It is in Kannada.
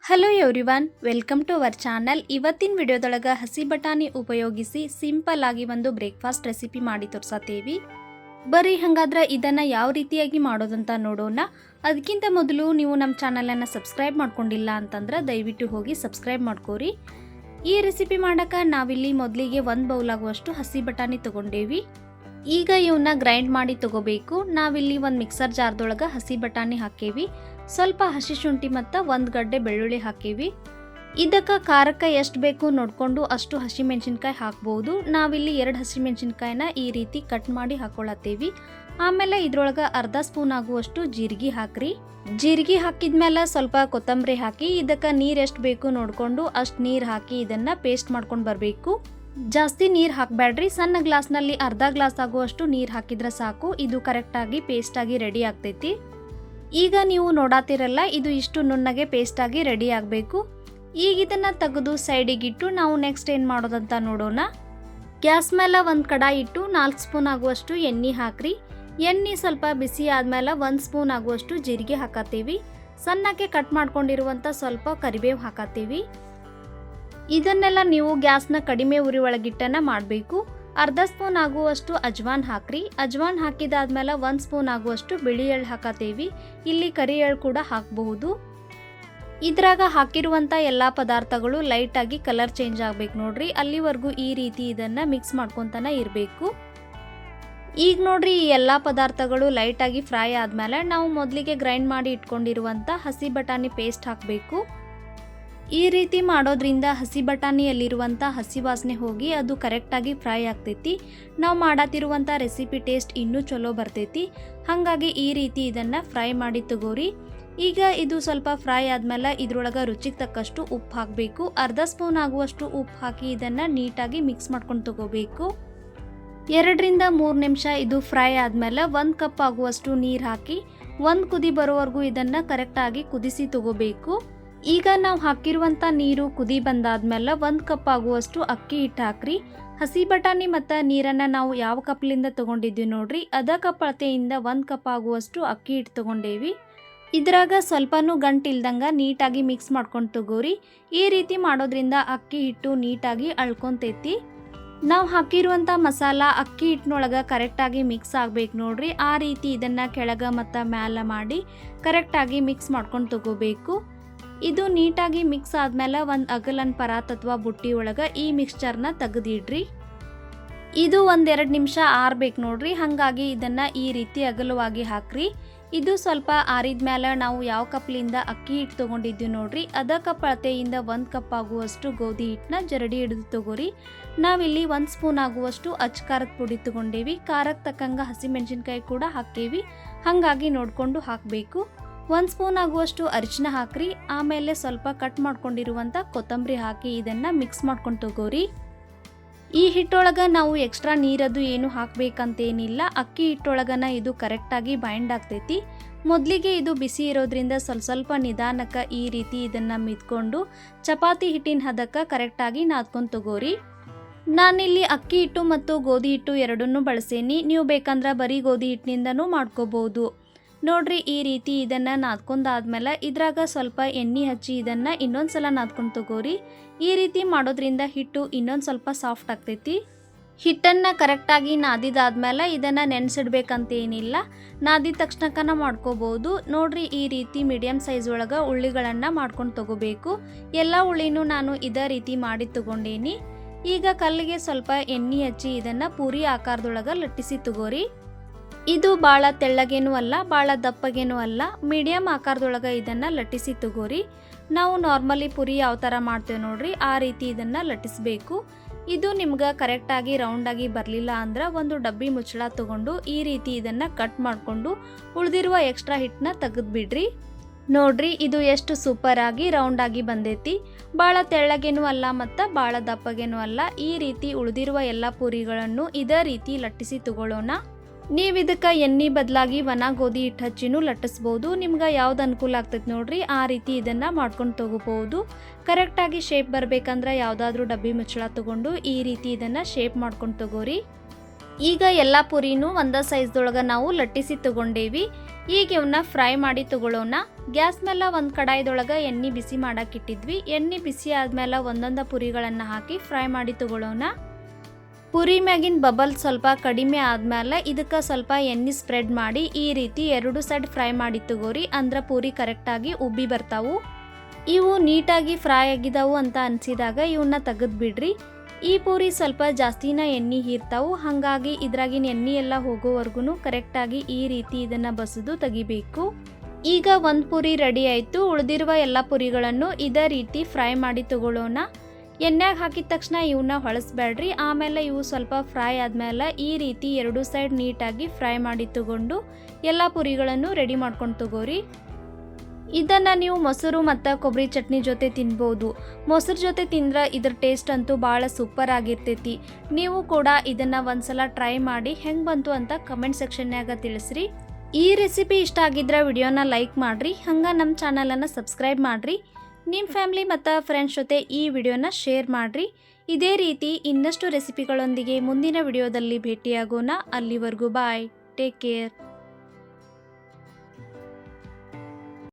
Hello everyone, welcome to our channel. ಇವತ್ತಿನ ವಿಡಿಯೋದೊಳಗೆ ಹಸಿ ಬಟಾಣಿ ಉಪಯೋಗಿಸಿ ಸಿಂಪಲ್ ಆಗಿ ಒಂದು ಬ್ರೇಕ್ಫಾಸ್ಟ್ ರೆಸಿಪಿ ಮಾಡಿ ತೋರ್ಸತ್ತೇವಿ. ಬರೀ ಹಾಗಾದ್ರೆ ಇದನ್ನು ಯಾವ ರೀತಿಯಾಗಿ ಮಾಡೋದಂತ ನೋಡೋಣ. ಅದಕ್ಕಿಂತ ಮೊದಲು ನೀವು ನಮ್ಮ ಚಾನಲನ್ನು ಸಬ್ಸ್ಕ್ರೈಬ್ ಮಾಡ್ಕೊಂಡಿಲ್ಲ ಅಂತಂದ್ರೆ ದಯವಿಟ್ಟು ಹೋಗಿ ಸಬ್ಸ್ಕ್ರೈಬ್ ಮಾಡ್ಕೋರಿ. ಈ ರೆಸಿಪಿ ಮಾಡೋಕೆ ನಾವಿಲ್ಲಿ ಮೊದಲಿಗೆ 1 ಬೌಲ್ ಆಗುವಷ್ಟು ಹಸಿ ಬಟಾಣಿ ತೊಗೊಂಡೇವಿ. ಈಗ ಇವನ್ನ ಗ್ರೈಂಡ್ ಮಾಡಿ ತಗೋಬೇಕು. ನಾವಿಲ್ಲಿ ಒಂದು ಮಿಕ್ಸರ್ ಜಾರ್ದೊಳಗೆ ಹಸಿ ಬಟಾಣಿ ಹಾಕೇವಿ, ಸ್ವಲ್ಪ ಹಸಿ ಶುಂಠಿ ಮತ್ತು 1 ಗಡ್ಡೆ ಬೆಳ್ಳುಳ್ಳಿ ಹಾಕೇವಿ. ಇದಕ್ಕೆ ಖಾರಕ್ಕೆ ಎಷ್ಟು ಬೇಕು ನೋಡಿಕೊಂಡು ಅಷ್ಟು ಹಸಿಮೆಣಸಿನ್ಕಾಯಿ ಹಾಕ್ಬೋದು. ನಾವಿಲ್ಲಿ 2 ಹಸಿಮೆಣಸಿನ್ಕಾಯಿನ ಈ ರೀತಿ ಕಟ್ ಮಾಡಿ ಹಾಕೊಳ್ಳತ್ತೇವಿ. ಆಮೇಲೆ ಇದ್ರೊಳಗೆ ಅರ್ಧ ಸ್ಪೂನ್ ಆಗುವಷ್ಟು ಜೀರಿಗೆ ಹಾಕ್ರಿ. ಜೀರಿಗೆ ಹಾಕಿದ್ಮೇಲೆ ಸ್ವಲ್ಪ ಕೊತ್ತಂಬರಿ ಹಾಕಿ ಇದಕ್ಕೆ ನೀರು ಎಷ್ಟು ಬೇಕು ನೋಡಿಕೊಂಡು ಅಷ್ಟು ನೀರು ಹಾಕಿ ಇದನ್ನು ಪೇಸ್ಟ್ ಮಾಡ್ಕೊಂಡು ಬರಬೇಕು. ಜಾಸ್ತಿ ನೀರು ಹಾಕಬೇಡ್ರಿ, ಸಣ್ಣ ಗ್ಲಾಸ್ನಲ್ಲಿ ಅರ್ಧ ಗ್ಲಾಸ್ ಆಗುವಷ್ಟು ನೀರು ಹಾಕಿದ್ರೆ ಸಾಕು. ಇದು ಕರೆಕ್ಟಾಗಿ ಪೇಸ್ಟಾಗಿ ರೆಡಿ ಆಗ್ತೈತಿ. ಈಗ ನೀವು ನೋಡಾತಿರಲ್ಲ, ಇದು ಇಷ್ಟು ನುಣ್ಣಗೆ ಪೇಸ್ಟಾಗಿ ರೆಡಿ ಆಗಬೇಕು. ಈಗ ಇದನ್ನು ತೆಗೆದು ಸೈಡಿಗಿಟ್ಟು ನಾವು ನೆಕ್ಸ್ಟ್ ಏನು ಮಾಡೋದಂತ ನೋಡೋಣ. ಗ್ಯಾಸ್ ಮೇಲೆ ಒಂದು ಕಡಾಯಿ ಇಟ್ಟು 4 ಸ್ಪೂನ್ ಆಗುವಷ್ಟು ಎಣ್ಣೆ ಹಾಕ್ರಿ. ಎಣ್ಣೆ ಸ್ವಲ್ಪ ಬಿಸಿ ಆದಮೇಲೆ 1 ಸ್ಪೂನ್ ಆಗುವಷ್ಟು ಜೀರಿಗೆ ಹಾಕತ್ತೀವಿ. ಸಣ್ಣಕ್ಕೆ ಕಟ್ ಮಾಡ್ಕೊಂಡಿರುವಂಥ ಸ್ವಲ್ಪ ಕರಿಬೇವು ಹಾಕತ್ತೀವಿ. ಇದನ್ನೆಲ್ಲ ನೀವು ಗ್ಯಾಸ್ನ ಕಡಿಮೆ ಉರಿ ಒಳಗಿಟ್ಟನ ಮಾಡಬೇಕು. ಅರ್ಧ ಸ್ಪೂನ್ ಆಗುವಷ್ಟು ಅಜ್ವಾನ್ ಹಾಕ್ರಿ. ಅಜ್ವಾನ್ ಹಾಕಿದಾದ್ಮೇಲೆ 1 ಸ್ಪೂನ್ ಆಗುವಷ್ಟು ಬಿಳಿ ಎಳ್ಳು ಹಾಕತ್ತೇವಿ. ಇಲ್ಲಿ ಕರಿ ಎಳ್ಳು ಕೂಡ ಹಾಕಬಹುದು. ಇದ್ರಾಗ ಹಾಕಿರುವಂಥ ಎಲ್ಲ ಪದಾರ್ಥಗಳು ಲೈಟಾಗಿ ಕಲರ್ ಚೇಂಜ್ ಆಗಬೇಕು ನೋಡ್ರಿ. ಅಲ್ಲಿವರೆಗೂ ಈ ರೀತಿ ಇದನ್ನು ಮಿಕ್ಸ್ ಮಾಡ್ಕೊತಾನೆ ಇರಬೇಕು. ಈಗ ನೋಡ್ರಿ, ಈ ಎಲ್ಲ ಪದಾರ್ಥಗಳು ಲೈಟಾಗಿ ಫ್ರೈ ಆದಮೇಲೆ ನಾವು ಮೊದಲಿಗೆ ಗ್ರೈಂಡ್ ಮಾಡಿ ಇಟ್ಕೊಂಡಿರುವಂಥ ಹಸಿ ಬಟಾಣಿ ಪೇಸ್ಟ್ ಹಾಕಬೇಕು. ಈ ರೀತಿ ಮಾಡೋದ್ರಿಂದ ಹಸಿ ಬಟಾಣಿಯಲ್ಲಿರುವಂಥ ಹಸಿ ವಾಸನೆ ಹೋಗಿ ಅದು ಕರೆಕ್ಟಾಗಿ ಫ್ರೈ ಆಗ್ತೈತಿ. ನಾವು ಮಾಡತ್ತಿರುವಂಥ ರೆಸಿಪಿ ಟೇಸ್ಟ್ ಇನ್ನೂ ಚಲೋ ಬರ್ತೈತಿ. ಹಾಗಾಗಿ ಈ ರೀತಿ ಇದನ್ನು ಫ್ರೈ ಮಾಡಿ ತಗೋರಿ. ಈಗ ಇದು ಸ್ವಲ್ಪ ಫ್ರೈ ಆದಮೇಲೆ ಇದ್ರೊಳಗೆ ರುಚಿಗೆ ತಕ್ಕಷ್ಟು ಉಪ್ಪು ಹಾಕಬೇಕು. ಅರ್ಧ ಸ್ಪೂನ್ ಆಗುವಷ್ಟು ಉಪ್ಪು ಹಾಕಿ ಇದನ್ನು ನೀಟಾಗಿ ಮಿಕ್ಸ್ ಮಾಡ್ಕೊಂಡು ತಗೋಬೇಕು. 2 ರಿಂದ 3 ನಿಮಿಷ ಇದು ಫ್ರೈ ಆದಮೇಲೆ 1 ಕಪ್ ಆಗುವಷ್ಟು ನೀರು ಹಾಕಿ 1 ಕುದಿ ಬರೋವರೆಗೂ ಇದನ್ನು ಕರೆಕ್ಟಾಗಿ ಕುದಿಸಿ ತಗೋಬೇಕು. ಈಗ ನಾವು ಹಾಕಿರುವಂಥ ನೀರು ಕುದಿ ಬಂದಾದ್ಮೇಲೆ 1 ಕಪ್ ಆಗುವಷ್ಟು ಅಕ್ಕಿ ಹಿಟ್ಟು ಹಾಕ್ರಿ. ಹಸಿ ಬಟಾಣಿ ಮತ್ತು ನೀರನ್ನು ನಾವು ಯಾವ ಕಪ್ಲಿಂದ ತೊಗೊಂಡಿದ್ದೀವಿ ನೋಡ್ರಿ, ಅದ ಕಪ್ ಅಳತೆಯಿಂದ 1 ಕಪ್ ಆಗುವಷ್ಟು ಅಕ್ಕಿ ಹಿಟ್ಟು ತೊಗೊಂಡೇವಿ. ಇದ್ರಾಗ ಸ್ವಲ್ಪನೂ ಗಂಟಿಲ್ದಂಗೆ ನೀಟಾಗಿ ಮಿಕ್ಸ್ ಮಾಡ್ಕೊಂಡು ತಗೋರಿ. ಈ ರೀತಿ ಮಾಡೋದ್ರಿಂದ ಅಕ್ಕಿ ಹಿಟ್ಟು ನೀಟಾಗಿ ಅಳ್ಕೊಂತೈತಿ. ನಾವು ಹಾಕಿರುವಂಥ ಮಸಾಲ ಅಕ್ಕಿ ಹಿಟ್ಟಿನೊಳಗೆ ಕರೆಕ್ಟಾಗಿ ಮಿಕ್ಸ್ ಆಗಬೇಕು ನೋಡ್ರಿ. ಆ ರೀತಿ ಇದನ್ನು ಕೆಳಗೆ ಮತ್ತು ಮ್ಯಾಲೆ ಮಾಡಿ ಕರೆಕ್ಟಾಗಿ ಮಿಕ್ಸ್ ಮಾಡ್ಕೊಂಡು ತಗೋಬೇಕು. ಇದು ನೀಟಾಗಿ ಮಿಕ್ಸ್ ಆದಮೇಲೆ ಒಂದು ಅಗಲನ್ ಪರಾತ್ ಅಥವಾ ಬುಟ್ಟಿ ಒಳಗೆ ಈ ಮಿಕ್ಸ್ಚರ್ನ ತೆಗೆದಿಡ್ರಿ. ಇದು 1-2 ನಿಮಿಷ ಆರಬೇಕು ನೋಡ್ರಿ. ಹಾಗಾಗಿ ಇದನ್ನು ಈ ರೀತಿ ಅಗಲವಾಗಿ ಹಾಕ್ರಿ. ಇದು ಸ್ವಲ್ಪ ಆರಿದ ಮೇಲೆ ನಾವು ಯಾವ ಕಪ್ಲಿಂದ ಅಕ್ಕಿ ಹಿಟ್ಟು ತೊಗೊಂಡಿದ್ದೀವಿ ನೋಡ್ರಿ, ಅದ ಕಪ್ ಅಳತೆಯಿಂದ 1 ಕಪ್ ಆಗುವಷ್ಟು ಗೋಧಿ ಹಿಟ್ಟನ್ನ ಜರಡಿ ಹಿಡಿದು ತಗೋರಿ. ನಾವಿಲ್ಲಿ 1 ಸ್ಪೂನ್ ಆಗುವಷ್ಟು ಖಾರದ ಪುಡಿ ತೊಗೊಂಡೇವಿ. ಖಾರಕ್ಕೆ ತಕ್ಕಂಗೆ ಹಸಿಮೆಣಸಿನ್ಕಾಯಿ ಕೂಡ ಹಾಕೇವಿ, ಹಾಗಾಗಿ ನೋಡಿಕೊಂಡು ಹಾಕಬೇಕು. 1 ಸ್ಪೂನ್ ಆಗುವಷ್ಟು ಅರಿಶಿನ ಹಾಕ್ರಿ. ಆಮೇಲೆ ಸ್ವಲ್ಪ ಕಟ್ ಮಾಡ್ಕೊಂಡಿರುವಂಥ ಕೊತ್ತಂಬರಿ ಹಾಕಿ ಇದನ್ನು ಮಿಕ್ಸ್ ಮಾಡ್ಕೊಂಡು ತಗೋರಿ. ಈ ಹಿಟ್ಟೊಳಗೆ ನಾವು ಎಕ್ಸ್ಟ್ರಾ ನೀರದು ಏನು ಹಾಕಬೇಕಂತೇನಿಲ್ಲ. ಅಕ್ಕಿ ಹಿಟ್ಟೊಳಗನ ಇದು ಕರೆಕ್ಟಾಗಿ ಬೈಂಡ್ ಆಗ್ತೈತಿ. ಮೊದಲಿಗೆ ಇದು ಬಿಸಿ ಇರೋದ್ರಿಂದ ಸ್ವಲ್ಪ ನಿಧಾನಕ್ಕೆ ಈ ರೀತಿ ಇದನ್ನು ಮಿದ್ಕೊಂಡು ಚಪಾತಿ ಹಿಟ್ಟಿನ ಹದಕ್ಕೆ ಕರೆಕ್ಟಾಗಿ ನಾದ್ಕೊಂಡು ತಗೋರಿ. ನಾನಿಲ್ಲಿ ಅಕ್ಕಿ ಹಿಟ್ಟು ಮತ್ತು ಗೋಧಿ ಹಿಟ್ಟು ಎರಡನ್ನೂ ಬಳಸೇನಿ. ನೀವು ಬೇಕಂದ್ರೆ ಬರೀ ಗೋಧಿ ಹಿಟ್ಟಿನಿಂದನೂ ಮಾಡ್ಕೋಬೋದು ನೋಡ್ರಿ. ಈ ರೀತಿ ಇದನ್ನು ನಾದ್ಕೊಂಡಾದ್ಮೇಲೆ ಇದ್ರಾಗ ಸ್ವಲ್ಪ ಎಣ್ಣೆ ಹಚ್ಚಿ ಇದನ್ನು ಇನ್ನೊಂದು ಸಲ ನಾದ್ಕೊಂಡು ತಗೋರಿ. ಈ ರೀತಿ ಮಾಡೋದ್ರಿಂದ ಹಿಟ್ಟು ಇನ್ನೊಂದು ಸ್ವಲ್ಪ ಸಾಫ್ಟ್ ಆಗ್ತೈತಿ. ಹಿಟ್ಟನ್ನು ಕರೆಕ್ಟಾಗಿ ನಾದಿದಾದ್ಮೇಲೆ ಇದನ್ನು ನೆನೆಸಿಡ್ಬೇಕಂತೇನಿಲ್ಲ, ನಾದಿದ ತಕ್ಷಣಕ್ಕನ ಮಾಡ್ಕೋಬೋದು ನೋಡ್ರಿ. ಈ ರೀತಿ ಮೀಡಿಯಮ್ ಸೈಜ್ ಒಳಗೆ ಉಳ್ಳಿಗಳನ್ನು ಮಾಡ್ಕೊಂಡು ತಗೋಬೇಕು. ಎಲ್ಲ ಉಳ್ಳಿನೂ ನಾನು ಇದೇ ರೀತಿ ಮಾಡಿ ತಗೊಂಡೇನಿ. ಈಗ ಕಲ್ಲಿಗೆ ಸ್ವಲ್ಪ ಎಣ್ಣೆ ಹಚ್ಚಿ ಇದನ್ನು ಪೂರಿ ಆಕಾರದೊಳಗೆ ಲಟ್ಟಿಸಿ ತಗೋರಿ. ಇದು ಭಾಳ ತೆಳ್ಳಗೇನೂ ಅಲ್ಲ, ಭಾಳ ದಪ್ಪಗೇನೂ ಅಲ್ಲ, ಮೀಡಿಯಮ್ ಆಕಾರದೊಳಗೆ ಇದನ್ನು ಲಟ್ಟಿಸಿ ತಗೋರಿ. ನಾವು ನಾರ್ಮಲಿ ಪುರಿ ಯಾವ ಥರ ಮಾಡ್ತೇವೆ ನೋಡ್ರಿ, ಆ ರೀತಿ ಇದನ್ನು ಲಟ್ಟಿಸಬೇಕು. ಇದು ನಿಮ್ಗೆ ಕರೆಕ್ಟಾಗಿ ರೌಂಡಾಗಿ ಬರಲಿಲ್ಲ ಅಂದ್ರೆ ಒಂದು ಡಬ್ಬಿ ಮುಚ್ಚಳ ತೊಗೊಂಡು ಈ ರೀತಿ ಇದನ್ನು ಕಟ್ ಮಾಡಿಕೊಂಡು ಉಳಿದಿರುವ ಎಕ್ಸ್ಟ್ರಾ ಹಿಟ್ಟನ್ನ ತೆಗೆದುಬಿಡ್ರಿ. ನೋಡ್ರಿ, ಇದು ಎಷ್ಟು ಸೂಪರಾಗಿ ರೌಂಡಾಗಿ ಬಂದೈತಿ. ಭಾಳ ತೆಳ್ಳಗೇನೂ ಅಲ್ಲ ಮತ್ತು ಭಾಳ ದಪ್ಪಗೇನೂ ಅಲ್ಲ. ಈ ರೀತಿ ಉಳಿದಿರುವ ಎಲ್ಲ ಪೂರಿಗಳನ್ನು ಇದೇ ರೀತಿ ಲಟ್ಟಿಸಿ ತಗೊಳ್ಳೋಣ. ನೀವು ಇದಕ್ಕೆ ಎಣ್ಣೆ ಬದಲಾಗಿ ಒಣ ಗೋಧಿ ಹಿಟ್ಟು ಹಚ್ಚಿನೂ ಲಟ್ಟಿಸ್ಬೋದು. ನಿಮ್ಗೆ ಯಾವ್ದು ಅನುಕೂಲ ಆಗ್ತೈತೆ ನೋಡ್ರಿ, ಆ ರೀತಿ ಇದನ್ನು ಮಾಡ್ಕೊಂಡು ತಗೋಬೋದು. ಕರೆಕ್ಟಾಗಿ ಶೇಪ್ ಬರಬೇಕಂದ್ರೆ ಯಾವುದಾದ್ರೂ ಡಬ್ಬಿ ಮುಚ್ಚಳ ತೊಗೊಂಡು ಈ ರೀತಿ ಇದನ್ನು ಶೇಪ್ ಮಾಡ್ಕೊಂಡು ತಗೋರಿ. ಈಗ ಎಲ್ಲ ಪುರಿನೂ ಒಂದೇ ಸೈಜ್ದೊಳಗೆ ನಾವು ಲಟ್ಟಿಸಿ ತಗೊಂಡೇವಿ. ಈಗ ಇವನ್ನ ಫ್ರೈ ಮಾಡಿ ತಗೊಳ್ಳೋಣ. ಗ್ಯಾಸ್ ಮೇಲೆ ಒಂದು ಕಡಾಯಿದೊಳಗೆ ಎಣ್ಣೆ ಬಿಸಿ ಮಾಡಕ್ಕಿಟ್ಟಿದ್ವಿ. ಎಣ್ಣೆ ಬಿಸಿ ಆದ್ಮೇಲೆ ಒಂದೊಂದು ಪುರಿಗಳನ್ನು ಹಾಕಿ ಫ್ರೈ ಮಾಡಿ ತಗೊಳ್ಳೋಣ. ಪುರಿ ಮ್ಯಾಗಿನ ಬಬಲ್ ಸ್ವಲ್ಪ ಕಡಿಮೆ ಆದ್ಮೇಲೆ ಇದಕ್ಕೆ ಸ್ವಲ್ಪ ಎಣ್ಣೆ ಸ್ಪ್ರೆಡ್ ಮಾಡಿ ಈ ರೀತಿ ಎರಡು ಸೈಡ್ ಫ್ರೈ ಮಾಡಿ ತಗೋರಿ. ಅಂದ್ರೆ ಪೂರಿ ಕರೆಕ್ಟಾಗಿ ಉಬ್ಬಿ ಬರ್ತಾವು. ಇವು ನೀಟಾಗಿ ಫ್ರೈ ಆಗಿದಾವು ಅಂತ ಅನಿಸಿದಾಗ ಇವನ್ನ ತೆಗೆದು ಬಿಡ್ರಿ. ಈ ಪೂರಿ ಸ್ವಲ್ಪ ಜಾಸ್ತಿನ ಎಣ್ಣೆ ಹೀರ್ತಾವು, ಹಾಗಾಗಿ ಇದ್ರಾಗಿನ ಎಣ್ಣೆ ಎಲ್ಲ ಹೋಗೋವರೆಗೂ ಕರೆಕ್ಟಾಗಿ ಈ ರೀತಿ ಇದನ್ನು ಬಸಿದು ತೆಗಿಬೇಕು. ಈಗ ಒಂದು ಪೂರಿ ರೆಡಿ ಆಯಿತು. ಉಳಿದಿರುವ ಎಲ್ಲ ಪೂರಿಗಳನ್ನು ಇದೇ ರೀತಿ ಫ್ರೈ ಮಾಡಿ ತಗೊಳ್ಳೋಣ. ಎಣ್ಣೆಗೆ ಹಾಕಿದ ತಕ್ಷಣ ಇವನ್ನ ಹೊಳಸ್ಬೇಡ್ರಿ. ಆಮೇಲೆ ಇವು ಸ್ವಲ್ಪ ಫ್ರೈ ಆದಮೇಲೆ ಈ ರೀತಿ ಎರಡು ಸೈಡ್ ನೀಟಾಗಿ ಫ್ರೈ ಮಾಡಿ ತಗೊಂಡು ಎಲ್ಲ ಪೂರಿಗಳನ್ನು ರೆಡಿ ಮಾಡ್ಕೊಂಡು ತಗೋರಿ. ಇದನ್ನು ನೀವು ಮೊಸರು ಮತ್ತು ಕೊಬ್ಬರಿ ಚಟ್ನಿ ಜೊತೆ ತಿನ್ಬೋದು. ಮೊಸರು ಜೊತೆ ತಿಂದ್ರೆ ಇದ್ರ ಟೇಸ್ಟ್ ಅಂತೂ ಭಾಳ ಸೂಪರ್ ಆಗಿರ್ತೈತಿ. ನೀವು ಕೂಡ ಇದನ್ನು ಒಂದ್ಸಲ ಟ್ರೈ ಮಾಡಿ ಹೆಂಗೆ ಬಂತು ಅಂತ ಕಮೆಂಟ್ ಸೆಕ್ಷನ್ಯಾಗ ತಿಳಿಸ್ರಿ. ಈ ರೆಸಿಪಿ ಇಷ್ಟ ಆಗಿದ್ರೆ ವಿಡಿಯೋನ ಲೈಕ್ ಮಾಡಿರಿ. ಹಂಗೆ ನಮ್ಮ ಚಾನಲನ್ನು ಸಬ್ಸ್ಕ್ರೈಬ್ ಮಾಡಿರಿ. ನಿಮ್ಮ ಫ್ಯಾಮಿಲಿ ಮತ್ತು ಫ್ರೆಂಡ್ಸ್ ಜೊತೆ ಈ ವಿಡಿಯೋನ ಶೇರ್ ಮಾಡಿರಿ. ಇದೇ ರೀತಿ ಇನ್ನಷ್ಟು ರೆಸಿಪಿಗಳೊಂದಿಗೆ ಮುಂದಿನ ವಿಡಿಯೋದಲ್ಲಿ ಭೇಟಿಯಾಗೋಣ. ಅಲ್ಲಿವರೆಗೂ ಬಾಯ್, ಟೇಕ್ ಕೇರ್.